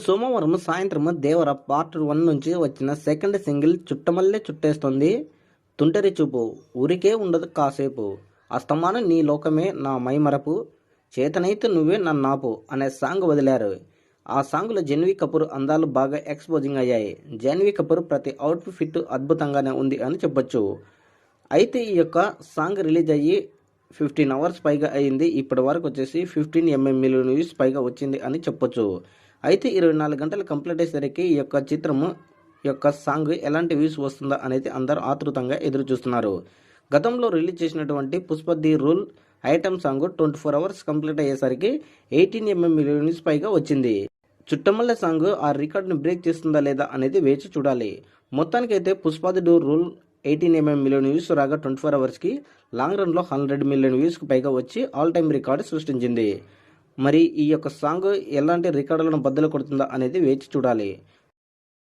సోమవారం సాయంత్రం దేవర పార్ట్ 1 నుంచి వచ్చిన సెకండ్ సింగిల్ చుట్టమల్లె చుట్టేస్తుంది. తుంటరి చూపు ఊరికే ఉండదు కాసేపు, అస్తమానం నీ లోకమే నా మైమరపు, చేతనైతే నువ్వే నన్నాపు అనే సాంగ్ వదిలారు. ఆ సాంగ్లో జాన్వీ కపూర్ అందాలు బాగా ఎక్స్పోజింగ్ అయ్యాయి. జాన్వీ కపూర్ ప్రతి అవుట్ఫిట్ అద్భుతంగానే ఉంది అని చెప్పొచ్చు. అయితే ఈ యొక్క సాంగ్ రిలీజ్ అయ్యి 15 అవర్స్ పైగా అయింది. ఇప్పటి వరకు వచ్చేసి 15 మిలియన్ వ్యూస్ పైగా వచ్చింది అని చెప్పొచ్చు. అయితే 24 గంటలు కంప్లీట్ అయ్యేసరికి ఈ యొక్క చిత్రము యొక్క సాంగ్ ఎలాంటి వ్యూస్ వస్తుందా అనేది అందరూ ఆతృతంగా ఎదురు చూస్తున్నారు. గతంలో రిలీజ్ చేసినటువంటి Pushpa the rule item song 24 hours complete అయ్యేసరికి 18 మిలియన్ వ్యూస్ పైగా వచ్చింది. చుట్టమల్లె సాంగ్ ఆ రికార్డును బ్రేక్ చేస్తుందా లేదా అనేది వేచి చూడాలి. మొత్తానికైతే Pushpa the rule 18 million views రాగా 24 అవర్స్కి లాంగ్ రన్లో 100 మిలియన్ వ్యూస్కి పైగా వచ్చి ఆల్ టైమ్ రికార్డు సృష్టించింది. మరి ఈ యొక్క సాంగ్ ఎలాంటి రికార్డులను బద్దలు కొడుతుందా అనేది వేచి చూడాలి.